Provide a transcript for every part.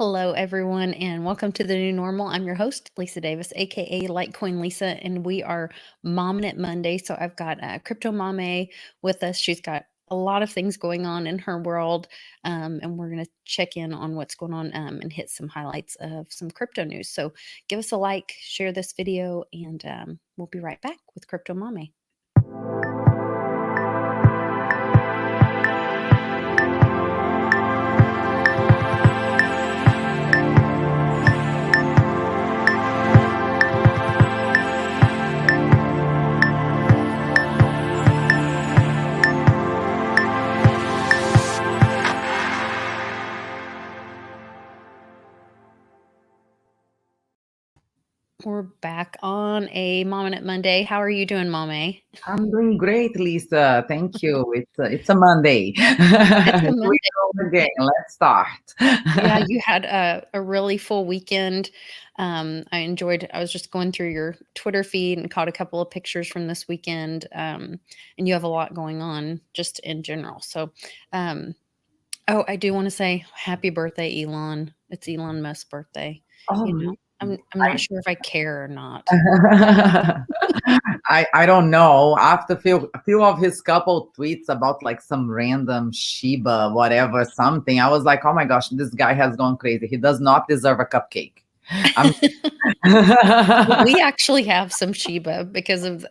Hello, everyone, and welcome to the new normal. I'm your host, Lisa Davis, aka Litecoin Lisa, and we are Mommin It Monday. So I've got Crypto Mame with us. She's got a lot of things going on in her world, and we're going to check in on what's going on and hit some highlights of some crypto news. So give us a like, share this video, and we'll be right back with Crypto Mame. We're back on a Mommin It Monday. How are you doing, Mame? I'm doing great, Lisa. Thank you. It's a Monday. It's a Here we Monday. go again. Let's start. Yeah, you had a really full weekend. I was just going through your Twitter feed and caught a couple of pictures from this weekend. And you have a lot going on just in general. So, oh, I do want to say happy birthday, Elon. It's Elon Musk's birthday. Oh, You know, really? I'm not sure if I care or not. I don't know. After a few of his couple tweets about like some random Shiba, whatever, something, I was like, oh my gosh, this guy has gone crazy. He does not deserve a cupcake. I'm We actually have some Shiba because of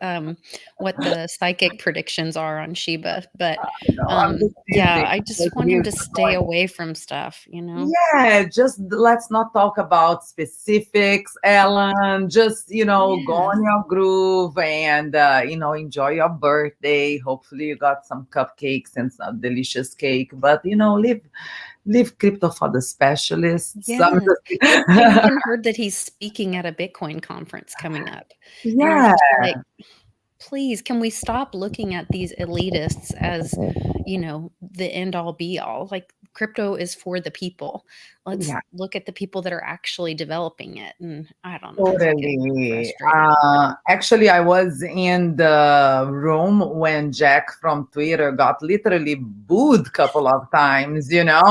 what the psychic predictions are on Shiba. But no, I'm just yeah, teasing. I But just want him he's to stay away from stuff, you know? Yeah, just let's not talk about specifics, Ellen. Just, go Yeah. on your groove and, enjoy your birthday. Hopefully you got some cupcakes and some delicious cake, but, leave crypto for the specialists. Yes. I just- even heard that he's speaking at a Bitcoin conference coming up. And I'm yeah, just like, please, can we stop looking at these elitists as, the end all be all? Like, crypto is for the people. Let's yeah. look at the people that are actually developing it. And I don't know, it's getting Totally. frustrating. Actually, I was in the room when Jack from Twitter got literally booed a couple of times. Yeah.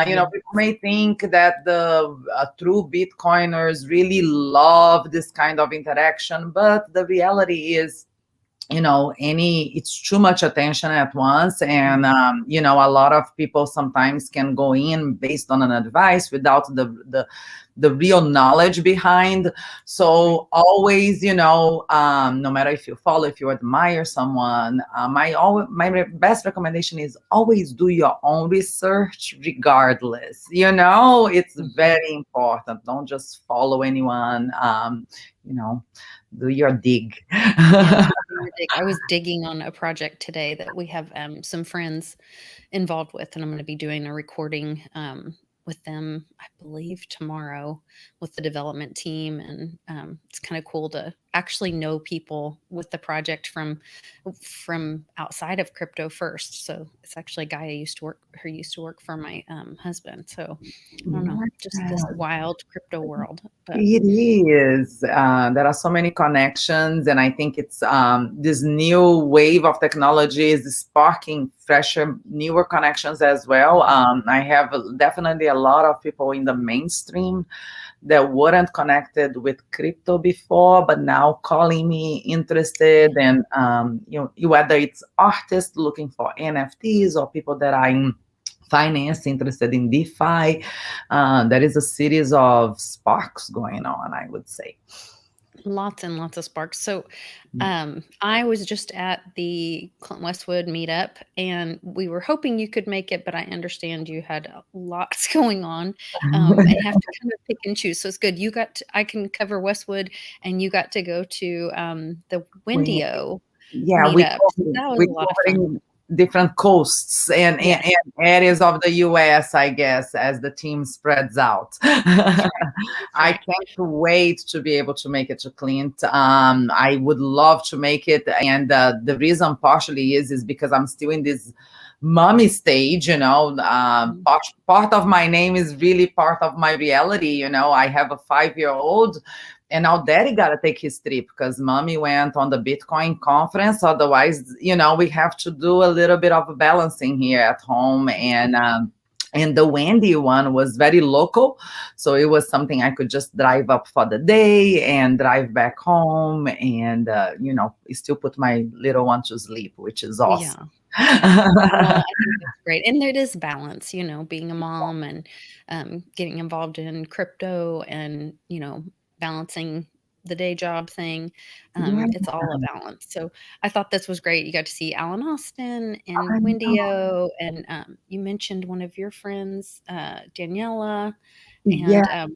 People may think that the true Bitcoiners really love this kind of interaction, but the reality is it's too much attention at once, and a lot of people sometimes can go in based on an advice without the real knowledge behind. So always, no matter if you follow, if you admire someone, my best recommendation is always do your own research regardless. It's Mhm. very important. Don't just follow anyone. you know do your dig. Yeah, I was digging on a project today that we have some friends involved with, and I'm going to be doing a recording with them, I believe, tomorrow with the development team. And it's kind of cool to actually know people with the project from outside of crypto first. So it's actually a guy who used to work for my husband. So I don't know, just this Yeah. wild crypto world. But It is. There are so many connections, and I think it's this new wave of technology is sparking fresher, newer connections as well. I have definitely a lot of people in the mainstream that weren't connected with crypto before, but now calling me interested, and whether it's artists looking for NFTs or people that are in finance interested in DeFi. There is a series of sparks going on, I would say. lots and lots of sparks. So, I was just at the Clint Westwood meetup, and we were hoping you could make it, but I understand you had lots going on, and have to kind of pick and choose. So it's good. I can cover Westwood, and you got to go to the we, Wendio yeah, meetup. So that was we a lot of fun. covering different coasts and Yes, areas of the US, I guess, as the team spreads out. that's right. That's I right. can't wait to be able to make it to Clint. I would love to make it, and the reason partially is because I'm still in this mommy stage. Mhm. Part of my name is really part of my reality. I have a 5-year-old, and now daddy got to take his trip because mommy went on the Bitcoin conference. Otherwise, we have to do a little bit of balancing here at home. And And the Wendy one was very local. So it was something I could just drive up for the day and drive back home and, still put my little one to sleep, which is awesome. Yeah. Well, I think that's great, and it is balance, being a mom and, getting involved in crypto and, balancing the day job thing. Yeah, It's all a balance. So I thought this was great. You got to see Alan Austin and I know. Wendy-O, and, you mentioned one of your friends, Daniela, Yeah,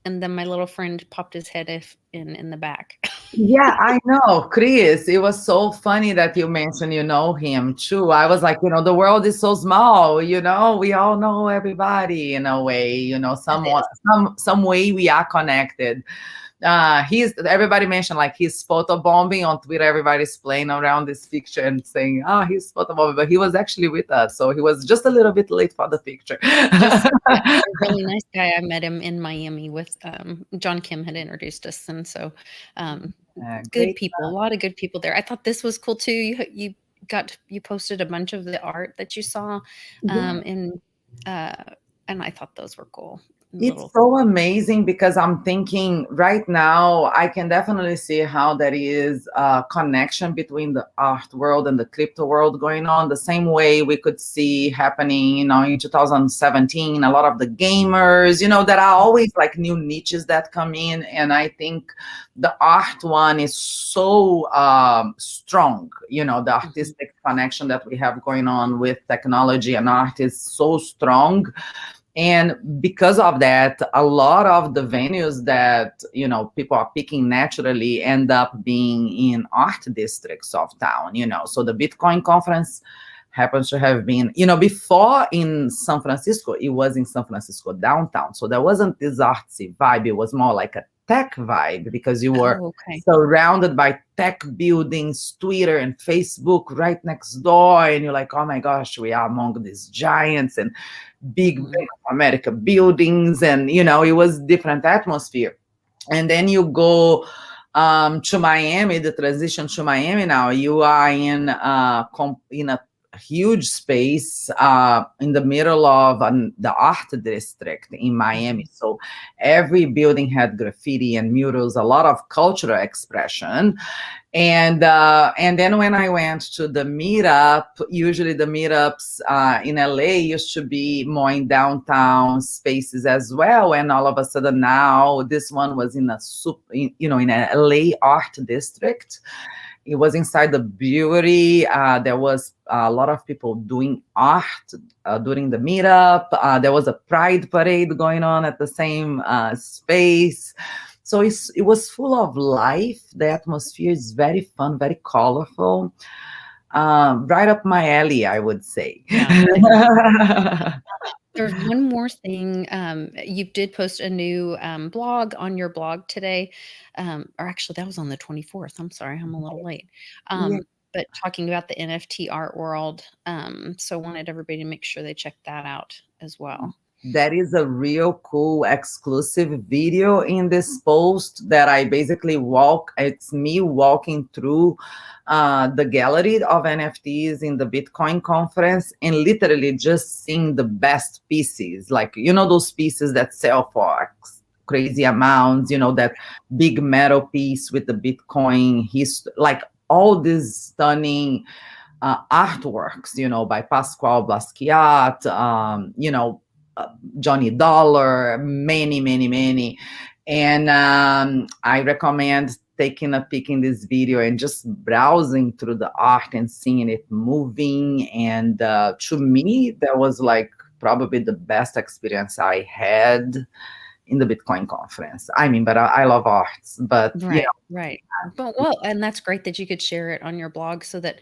and then my little friend popped his head in the back. yeah, I know, Chris. It was so funny that you mentioned you know him too. I was like, the world is so small. We all know everybody in a way. It Someone, is. some way we are connected. He's everybody mentioned like he's photobombing on Twitter. Everybody's playing around this picture and saying, "Oh, he's photobombing," but he was actually with us, so he was just a little bit late for the picture. Just a really nice guy. I met him in Miami with, John Kim had introduced us, and so, good Great. people, a lot of good people there. I thought this was cool too. You posted a bunch of the art that you saw, Yeah. in, uh, and I thought those were cool. It's Little so amazing because I'm thinking right now, I can definitely see how there is a connection between the art world and the crypto world going on. The same way we could see happening, in 2017, a lot of the gamers, there are always like new niches that come in. And I think the art one is so strong, the Mhm. artistic connection that we have going on with technology and art is so strong, and because of that, a lot of the venues that people are picking naturally end up being in art districts of town. So the Bitcoin conference happens to have been, before in San Francisco, it was in San Francisco downtown. So there wasn't this artsy vibe. It was more like a tech vibe because you were Oh, okay. surrounded by tech buildings, Twitter and Facebook right next door. And you're like, oh my gosh, we are among these giants and big Mhm. Bank of America buildings. And, it was different atmosphere. And then you go to Miami, the transition to Miami now, you are in a huge space in the middle of the art district in Miami. Mhm. So every building had graffiti and murals, a lot of cultural expression. And then when I went to the meetup, usually the meetups in LA used to be more in downtown spaces as well. And all of a sudden now, this one was in in an LA art district. It was inside the brewery. There was a lot of people doing art during the meetup. There was a pride parade going on at the same space. So it was full of life. The atmosphere is very fun, very colorful. Right up my alley, I would say. Yeah, I think there's one more thing. You did post a new, blog on your blog today, or actually that was on the 24th. I'm sorry, I'm a little late. Yeah. But talking about the NFT art world, so I wanted everybody to make sure they check that out as well. That is a real cool exclusive video in this post that I basically it's me walking through the gallery of NFTs in the Bitcoin conference and literally just seeing the best pieces. Like, those pieces that sell for crazy amounts, that big metal piece with the Bitcoin history, like all these stunning artworks, by Pascual Basquiat, Johnny Dollar, many, many, many. And I recommend taking a peek in this video and just browsing through the art and seeing it moving. And to me, that was like probably the best experience I had in the Bitcoin conference. I mean, but I love arts, but Right, right. But well, and that's great that you could share it on your blog so that,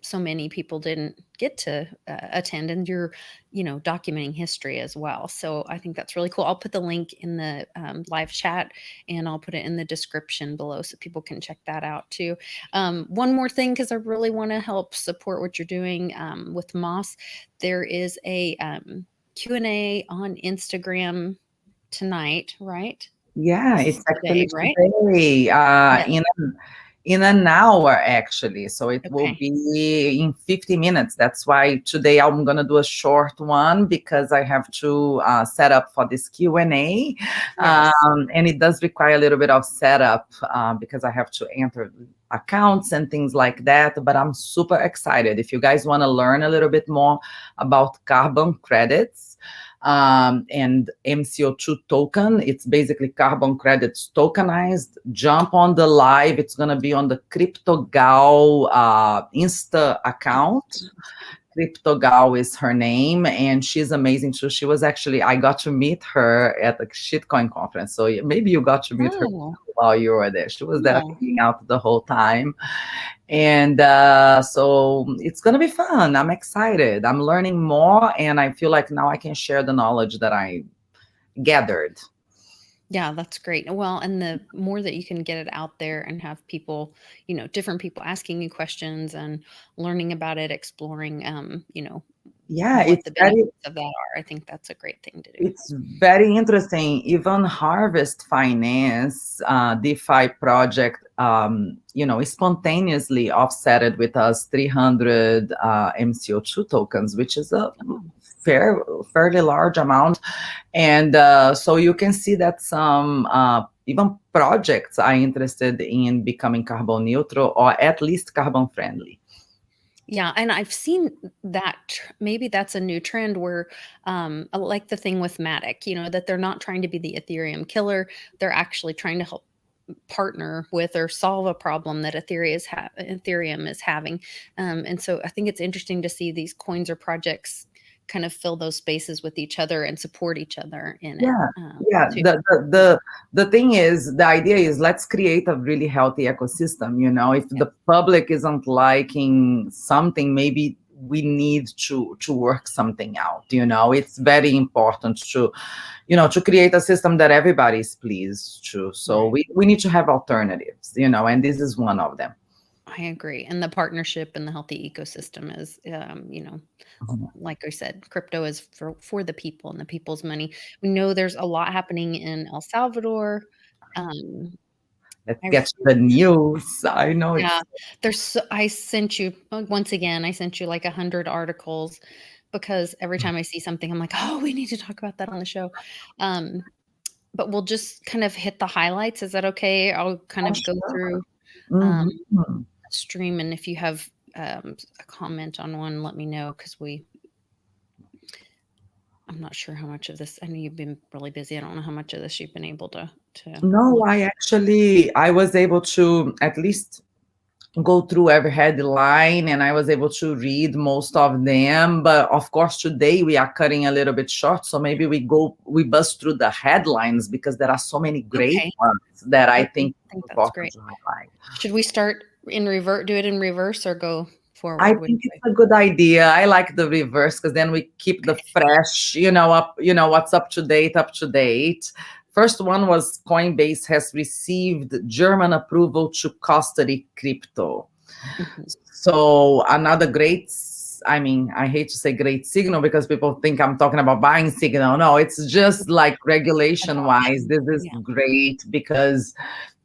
so many people didn't get to attend, and you're, documenting history as well. So I think that's really cool. I'll put the link in the live chat, and I'll put it in the description below so people can check that out too. One more thing, because I really want to help support what you're doing with Moss. There is a Q&A on Instagram tonight, right? yeah, It's it's today, actually right? today At in in an hour actually, so it will Okay. be in 50 minutes. That's why today I'm going to do a short one, because I have to set up for this Q&A. Yes. And it does require a little bit of setup, because I have to enter accounts and things like that, but I'm super excited. If you guys want to learn a little bit more about carbon credits, and MCO2 token. It's basically carbon credits tokenized. Jump on the live. It's going to be on the CryptoGal Insta account. CryptoGal is her name, and she's amazing too. She was actually, I got to meet her at the shitcoin conference. So maybe you got to meet her Oh, while you were there. She was there oh, hanging out the whole time. And so it's going to be fun. I'm excited. I'm learning more, and I feel like now I can share the knowledge that I gathered. yeah, that's great. Well, and the more that you can get it out there and have people, different people asking you questions and learning about it, exploring, Yeah, what it's the very benefits of that are, I think that's a great thing to do. It's very interesting. Even Harvest Finance, DeFi project, spontaneously offsetted with us 300 MCO2 tokens, which is a Oh, fairly large amount. And so you can see that some even projects are interested in becoming carbon neutral, or at least carbon friendly. yeah, and I've seen that maybe that's a new trend where, like the thing with Matic, that they're not trying to be the Ethereum killer. They're actually trying to help partner with or solve a problem that Ethereum is having. And so I think it's interesting to see these coins or projects kind of fill those spaces with each other and support each other in it, Yeah, yeah. too. The thing is, the idea is, let's create a really healthy ecosystem. If Yeah, the public isn't liking something, maybe we need to work something out. It's very important to create a system that everybody's pleased to. So right. we need to have alternatives. And this is one of them. I agree. And the partnership and the healthy ecosystem is, like I said, crypto is for the people and the people's money. We know there's a lot happening in El Salvador. Um, Let's I get to the news. I know Yeah, it's I sent you once again, I sent you like 100 articles because every time I see something, I'm like, "Oh, we need to talk about that on the show." Um, but we'll just kind of hit the highlights. Is that okay? I'll kind oh, of go sure. through Mhm. a stream, and if you have a comment on one, let me know because I'm not sure how much of this. I know you've been really busy. I don't know how much of this you've been able to No, look. I was able to at least go through every headline, and I was able to read most of them. But of course, today we are cutting a little bit short. So maybe we bust through the headlines, because there are so many great Okay, ones that I okay, think I think it's that's important great. to highlight. Should we start in revert? Do it in reverse or go I forward? Would you think it's say? a good idea. I like the reverse, because then we keep the Okay. fresh, what's up to date, up to date. First one was Coinbase has received German approval to custody crypto. Mhm. So another I mean, I hate to say great signal, because people think I'm talking about buying signal. No, it's just like regulation wise, Adoption. this is Yeah. great, because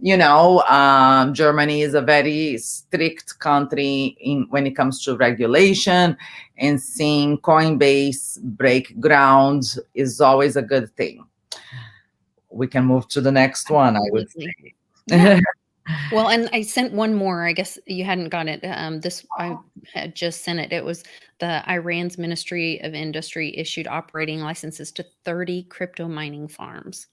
Germany is a very strict country when it comes to regulation, and seeing Coinbase break ground is always a good thing. We can move to the next one, I would Absolutely. Yeah. say. Well, and I sent one more. I guess you hadn't got it. This I had just sent it. It was the Iran's Ministry of Industry issued operating licenses to 30 crypto mining farms.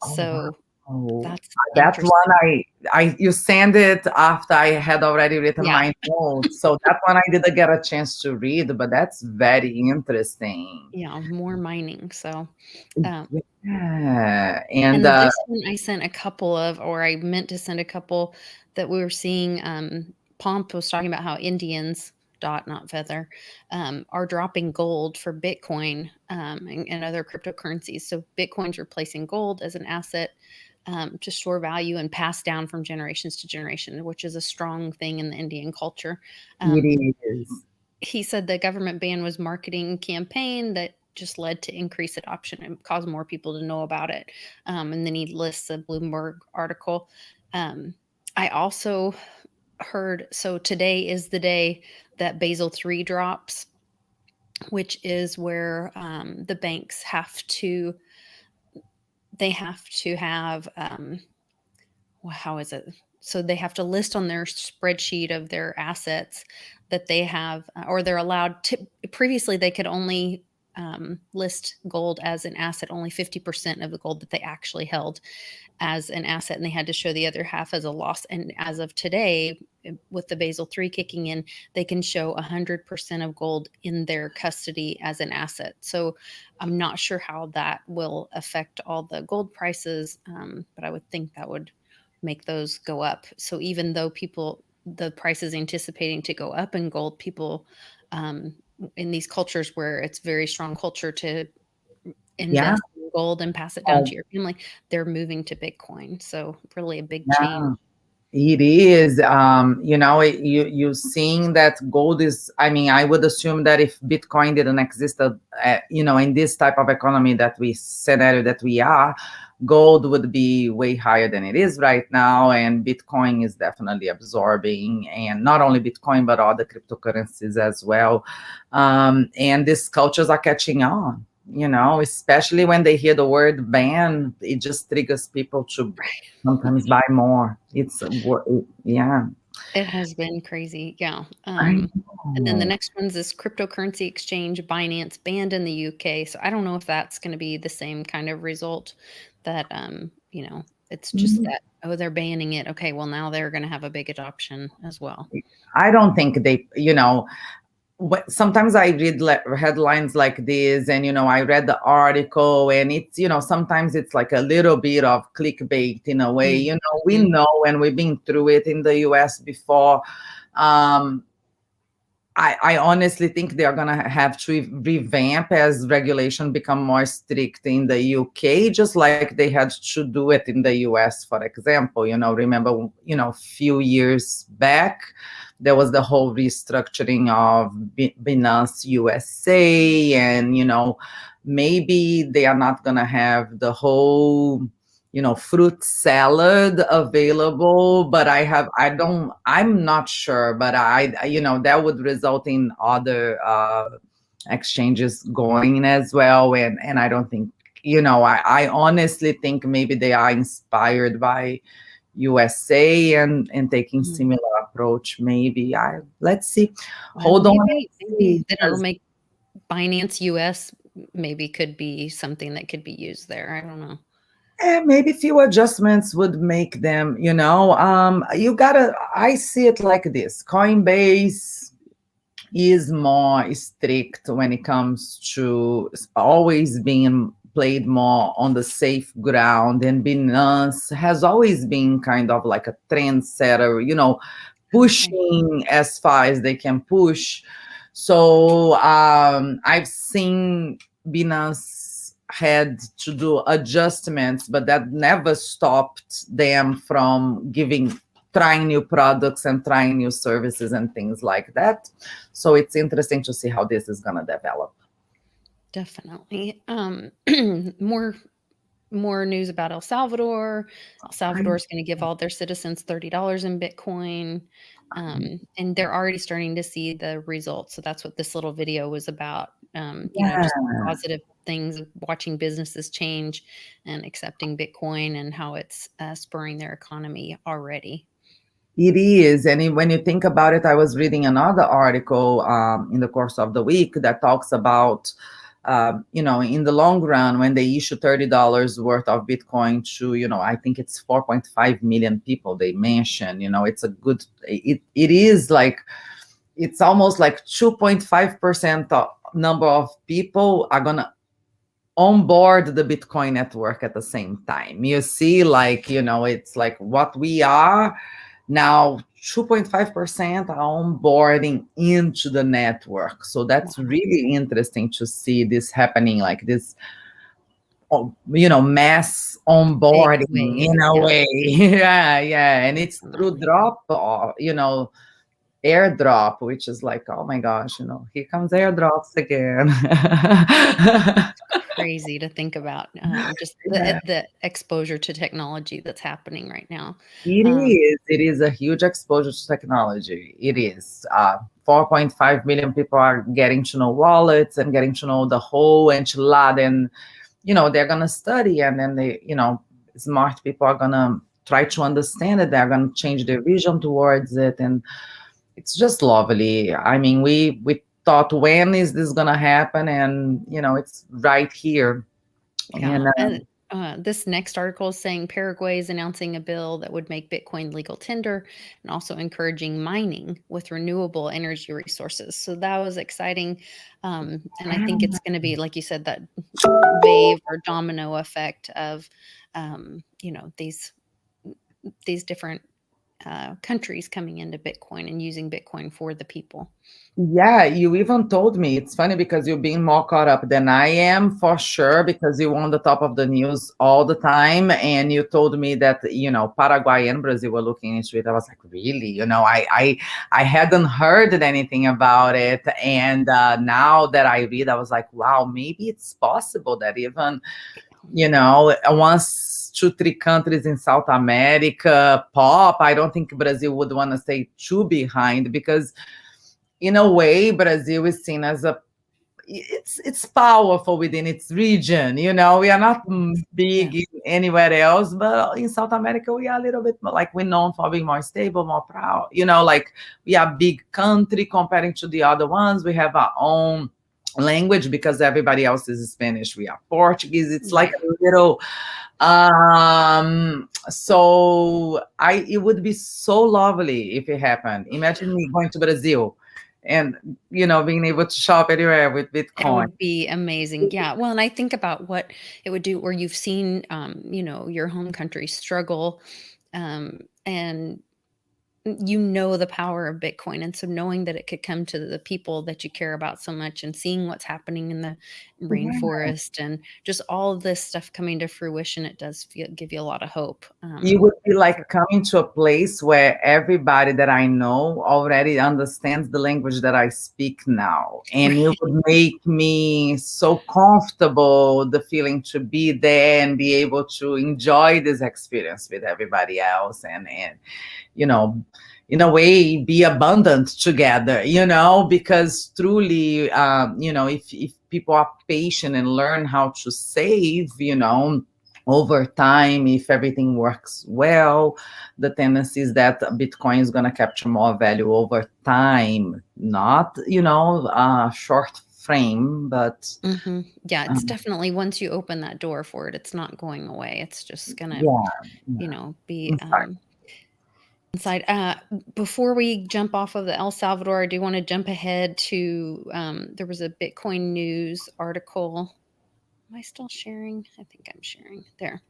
Oh, So wow. that's That one interesting. you send it after I had already written Yeah. my notes. So that one I didn't get a chance to read, but that's very interesting. Yeah. More mining. So, um, Yeah. And and this one I sent a couple of, or I meant to send a couple that we were seeing. Pomp was talking about how Indians, dot not feather, are dropping gold for Bitcoin, and other cryptocurrencies. So Bitcoin's replacing gold as an asset, to store value and pass down from generations to generation, which is a strong thing in the Indian culture. Um, it is. he said the government ban was marketing campaign that just led to increased adoption and caused more people to know about it. And then he lists a Bloomberg article. Um, I also heard, so today is the day that Basel III drops, which is where the banks have to have how is it? So they have to list on their spreadsheet of their assets that they have, or they're allowed to. Previously, they could only list gold as an asset, only 50% of the gold that they actually held as an asset, and they had to show the other half as a loss. And as of today, with the Basel III kicking in, they can show 100% of gold in their custody as an asset. So I'm not sure how that will affect all the gold prices, but I would think that would make those go up. So even though the price is anticipating to go up in gold, people in these cultures where it's very strong culture to Yeah. invest in gold and pass it down to your family, they're moving to Bitcoin. So really a big change. Yeah. It is, you seeing that gold is. I mean, I would assume that if Bitcoin didn't exist, in this type of economy scenario that we are, gold would be way higher than it is right now, and Bitcoin is definitely absorbing, and not only Bitcoin but other cryptocurrencies as well. And these cultures are catching on. Especially when they hear the word ban, it just triggers people to sometimes buy more. Yeah. It has been crazy. Yeah. I And then the know. next one's this cryptocurrency exchange, Binance, banned in the UK. So I don't know if that's going to be the same kind of result that, it's just Mm, that, oh, they're banning it. Okay, well, now they're going to have a big adoption as well. I don't think sometimes I read headlines like this, and I read the article, and it's sometimes it's like a little bit of clickbait in a way. We Mhm. know, and we've been through it in the US before. um I honestly think they are going to have to revamp as regulation become more strict in the UK, just like they had to do it in the US, for example. Remember, few years back, there was the whole restructuring of Binance USA, and, maybe they are not going to have the whole fruit salad available, but I'm not sure, but that would result in other exchanges going as well. And I don't think, I honestly think maybe they are inspired by USA and taking Mhm. similar approach. Maybe let's see. Well, Hold on maybe, and see. then it'll make Binance US maybe could be something that could be used there. I don't know. Maybe few adjustments would make them, I see it like this. Coinbase is more strict when it comes to always being played more on the safe ground, and Binance has always been kind of like a trendsetter, Okay. pushing as far as they can push. So I've seen Binance had to do adjustments, but that never stopped them from trying new products and trying new services and things like that. So it's interesting to see how this is going to develop. Definitely. More news about El Salvador. El Salvador is going to give all their citizens $30 in Bitcoin. And they're already starting to see the results. So that's what this little video was about. Just Yeah. positive things of watching businesses change and accepting Bitcoin and how it's spurring their economy already. It is. And when you think about it, I was reading another article in the course of the week that talks about, in the long run, when they issue $30 worth of Bitcoin to, I think it's 4.5 million people they mention, it's a good, it is like, it's almost like 2.5% of number of people are going to onboard the Bitcoin network at the same time. You see, like, it's like what we are now, 2.5% are onboarding into the network. So that's Wow. really interesting to see this happening, like this, mass Big onboarding wave. in a Yeah. way. Yeah, yeah. And it's through Definitely. drop, airdrop, which is like, oh my gosh, here comes airdrops again. crazy to think about, just Yeah. the exposure to technology that's happening right now. It Um, is. It is a huge exposure to technology. It is. 4.5 million people are getting to know wallets and getting to know the whole enchilada. And, they're going to study, and then smart people are going to try to understand it. They're going to change their vision towards it. And it's just lovely. I mean, we thought, when is this going to happen? And, it's right here. And Yeah, and, this next article is saying Paraguay is announcing a bill that would make Bitcoin legal tender and also encouraging mining with renewable energy resources. So that was exciting, and I think it's gonna be, like you said, that wave or domino effect of, these different, countries coming into Bitcoin and using Bitcoin for the people. yeah, you even told me. It's funny because you're being more caught up than I am, for sure, because you're on the top of the news all the time. And you told me that, Paraguay and Brazil were looking into it. I was like, really? I hadn't heard anything about it. And now that I read, I was like, wow, maybe it's possible that even, once two, three countries in South America pop, I don't think Brazil would want to stay too behind, because in a way, Brazil is seen as it's powerful within its region. We are not big Yes. anywhere else, but in South America, we are a little bit more, like, we're known for being more stable, more proud. Like, we are a big country comparing to the other ones. We have our own language because everybody else is Spanish. We are Portuguese. It's like Right. a little. So it would be so lovely if it happened. Imagine me going to Brazil and being able to shop anywhere with That Bitcoin. would be amazing. Yeah. Well, and I think about what it would do where you've seen, your home country struggle, and the power of Bitcoin. And so knowing that it could come to the people that you care about so much and seeing what's happening in the Yeah. rainforest and just all of this stuff coming to fruition, it does give you a lot of hope. You would be For like coming to a place where everybody that I know already understands the language that I speak now. And you would make me so comfortable, the feeling to be there and be able to enjoy this experience with everybody else. And you know, in a way, be abundant together, because truly, if people are patient and learn how to save, over time, if everything works well, the tendency is that Bitcoin is going to capture more value over time, not, short frame, but Yeah, it's um, definitely, once you open that door for it, it's not going away. It's just gonna, yeah, yeah. be In fact, inside. Before we jump off of the El Salvador, I do want to jump ahead to, there was a Bitcoin news article. Am I still sharing? I think I'm sharing there.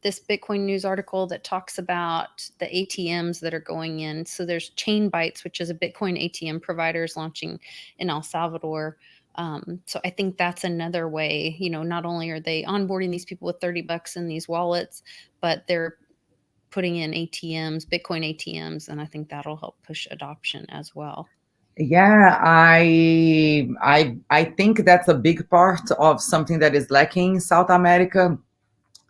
This Bitcoin news article that talks about the ATMs that are going in. So there's Chain Bytes, which is a Bitcoin ATM provider, is launching in El Salvador. So I think that's another way, not only are they onboarding these people with $30 in these wallets, but they're putting in ATMs, Bitcoin ATMs, and I think that'll help push adoption as well. yeah, I think that's a big part of something that is lacking in South America.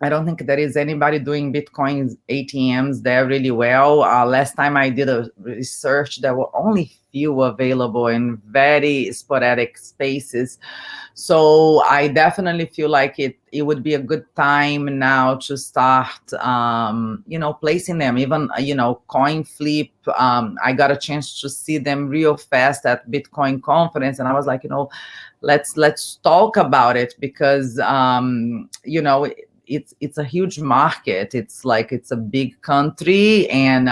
I don't think there is anybody doing Bitcoin ATMs there really well. Last time I did a research, there were only few available in very sporadic spaces. So I definitely feel like it would be a good time now to start, placing them. Even, coin flip. I got a chance to see them real fast at Bitcoin conference, and I was like, let's talk about it, because it's a huge market. It's a big country, and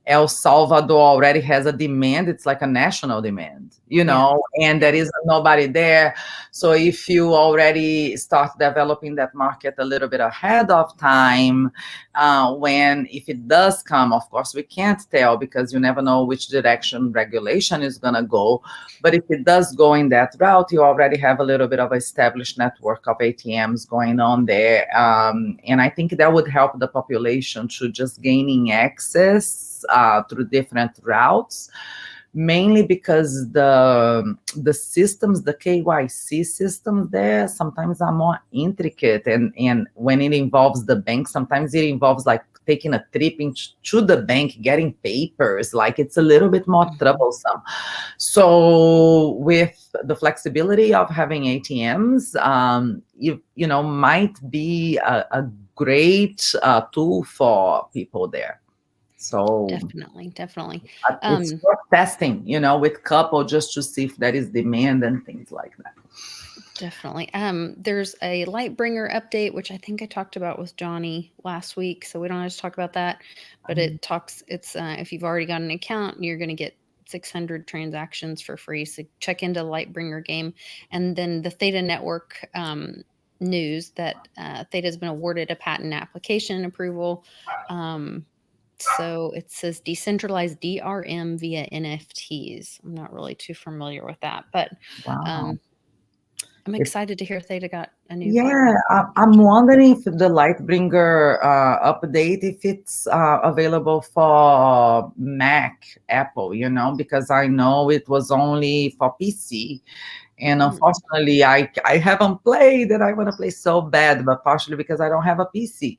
El Salvador already has a demand. It's like a national demand, Yeah. and there Yeah. is nobody there. So if you already start developing that market a little bit ahead of time, if it does come, of course, we can't tell, because you never know which direction regulation is going to go. But if it does go in that route, you already have a little bit of an established network of ATMs going on there. And I think that would help the population to just gaining access through different routes, mainly because the systems, the KYC systems there sometimes are more intricate, and when it involves the bank, sometimes it involves like taking a trip to the bank, getting papers, like it's a little bit more troublesome. So with the flexibility of having ATMs, you know, might be a great tool for people there. So Definitely, definitely. it's Um, worth testing, you know, with couple, just to see if there is demand and things like that. Definitely. There's a Lightbringer update, which I think I talked about with Johnny last week, so we don't have to talk about that. But it's if you've already got an account, you're going to get 600 transactions for free. So check into Lightbringer game, and then the Theta Network news that Theta has been awarded a patent application approval. So it says decentralized DRM via NFTs. I'm not really too familiar with that, but Wow. um, I'm It, excited to hear Theta got a new yeah, patent. I'm wondering if the Lightbringer update, if it's available for Mac, Apple, you know, because I know it was only for PC. And Mm, unfortunately, I haven't played, and I want to play so bad, but partially because I don't have a PC.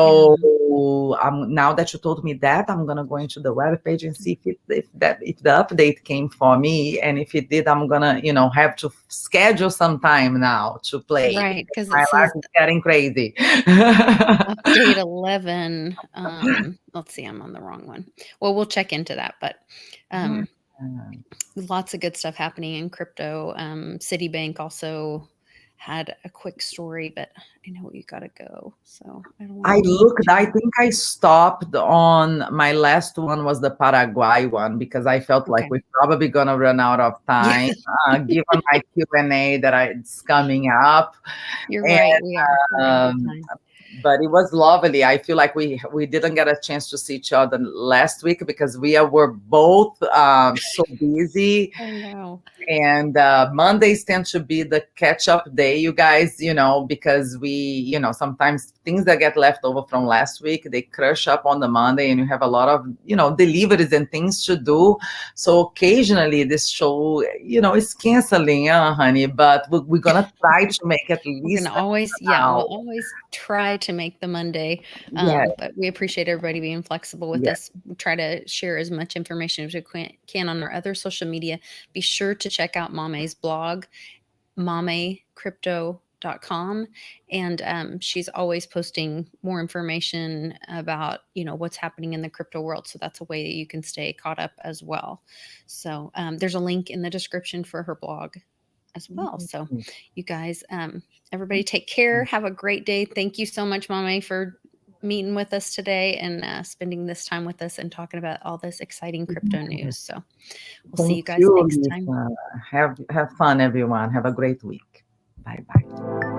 yeah, So now that you told me that, I'm gonna go into the web page and see if the update came for me, and if it did, I'm gonna, you know, have to schedule some time now to play. right, because My it life says is getting crazy. update 11. Let's see, I'm on the wrong one. Well, we'll check into that, but Yeah. um, lots of good stuff happening in crypto. Citibank also had a quick story, but I know you got to go, so I don't want I to keep you looked, too I long. think I stopped on my last one was the Paraguay one because I felt like Okay. we're probably gonna run out of Yeah, time, given my Q&A it's coming up. you're And right. We are running out of um, time. but it was lovely. I feel like we didn't get a chance to see each other last week because were both so busy, I know. and Mondays tend to be the catch up day, you guys, you know, because you know, sometimes things that get left over from last week, they crush up on the Monday, and you have a lot of, you know, deliveries and things to do. So occasionally this show, you know, is canceling, honey, but we're going to try to make at We're gonna least always, an yeah, we'll hour. always try to make the Monday, Yeah, but we appreciate everybody being flexible with yeah. us. We try to share as much information as we can on our other social media. Be sure to check out Mame's blog, mamecrypto.com, and she's always posting more information about, you know, what's happening in the crypto world. So that's a way that you can stay caught up as well. So there's a link in the description for her blog as well. So you guys, everybody take care. Have a great day. Thank you so much, Mame, for meeting with us today and spending this time with us and talking about all this exciting crypto news. So we'll see Thank you guys you, next time. Lisa. Have fun, everyone. Have a great week. Bye bye.